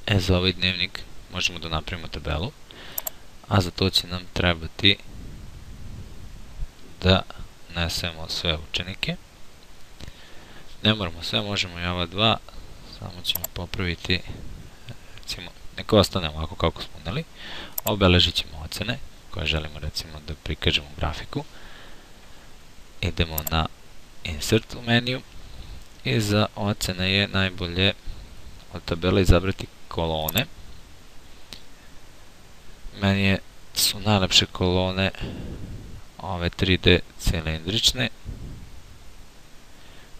Za ovaj dnevnik možemo da napravimo tabelu, a za to će nam trebati da nesemo sve učenike. Ne moramo sve, možemo i ova dva, samo ćemo popraviti, recimo, neka ostane ovako kako smo uneli. Obeležit ćemo ocene koje želimo recimo da prikažemo u grafiku. Idemo na Insert u meniju i za ocene je najbolje od tabele izabrati kolone. Meni su najlepše kolone ove 3D cilindrične,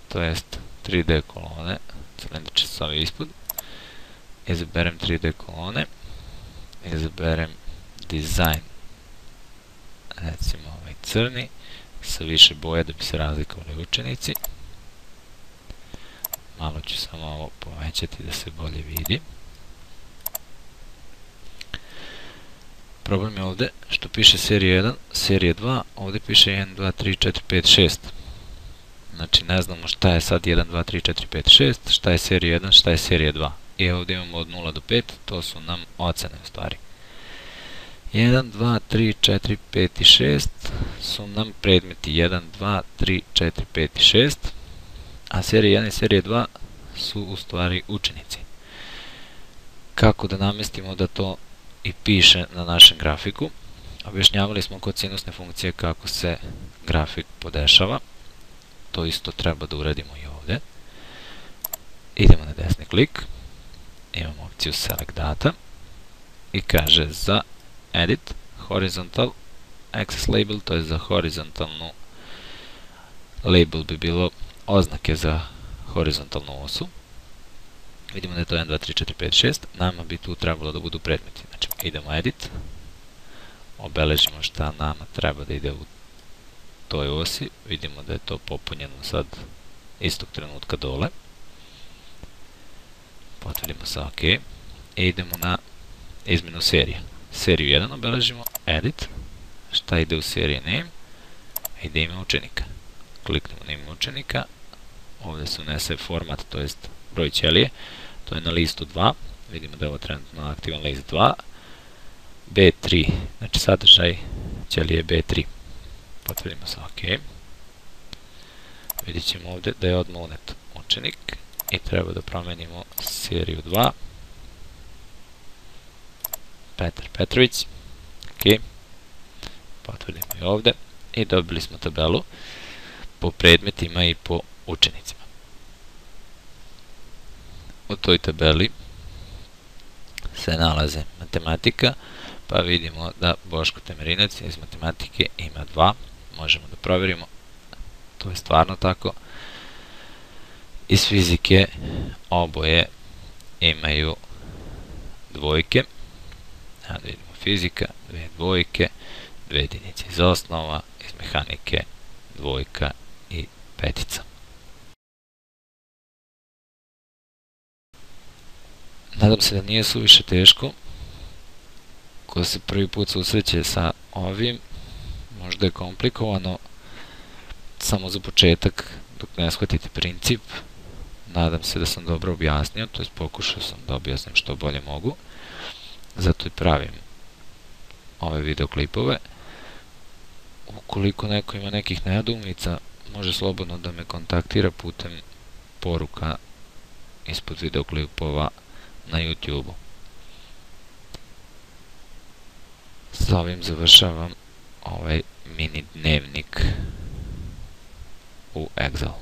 to jest 3D kolone, cilindrične su ove ispod. Izaberem 3D kolone, izaberem dizajn, recimo ovaj crni, sa više boje da bi se razlikovali učenici. Malo ću samo ovo povećati da se bolje vidi. Problem je ovde što piše serija 1, serija 2, ovde piše 1, 2, 3, 4, 5, 6. Znači ne znamo šta je sad 1, 2, 3, 4, 5, 6, šta je serija 1, šta je serija 2. I ovde imamo od 0 do 5, to su nam ocene u stvari. 1, 2, 3, 4, 5 i 6 su nam predmeti 1, 2, 3, 4, 5 i 6, a serija 1 i serija 2 su u stvari učenici. Kako da namestimo da to i piše na našem grafiku? Objašnjavali smo kod sinusne funkcije kako se grafik podešava. To isto treba da uradimo i ovde. Idemo na desni klik, imamo opciju Select Data i kaže za Edit, Horizontal Axis Label, to je za horizontalnu label bi bilo oznake za horizontalnu osu. Vidimo da je to 1, 2, 3, 4, 5, 6, nama bi tu trebalo da budu predmeti. Znači idemo Edit, obeležimo šta nama treba da ide u toj osi, vidimo da je to popunjeno sad istog trenutka dole. Potvrdimo sa OK i idemo na izmenu serije. Seriju 1 obeležimo, Edit, šta ide u seriji Name, ide ime učenika. Kliknemo na ime učenika, ovde se unese format, to jest broj ćelije, to je na listu 2, vidimo da je ovo trenutno aktivan list 2, B3, znači sadržaj ćelije B3. Potvrdimo sa OK. Vidjet ćemo ovde da je odmah unet učenik i treba da promenimo seriju 2. Petar Petrović. OK. Potvrdimo i ovde i dobili smo tabelu po predmetima i po učenicima. U toj tabeli se nalaze matematika, pa vidimo da Boško Temerinac iz matematike ima 2. Možemo da proverimo, to je stvarno tako. Iz fizike oboje imaju dvojke. Da vidimo fizika, 2 dvojke, 2 jedinice iz osnova, iz mehanike dvojka i petica. Nadam se da nije suviše teško. Ko se prvi put susreće sa ovim, možda je komplikovano, samo za početak, dok ne shvatite princip. Nadam se da sam dobro objasnio, to je pokušao sam da objasnim što bolje mogu. Zato i pravim ove videoklipove. Ukoliko neko ima nekih nedoumica, može slobodno da me kontaktira putem poruka ispod videoklipova na YouTube-u. Sa ovim završavam ovaj mini dnevnik u Excel.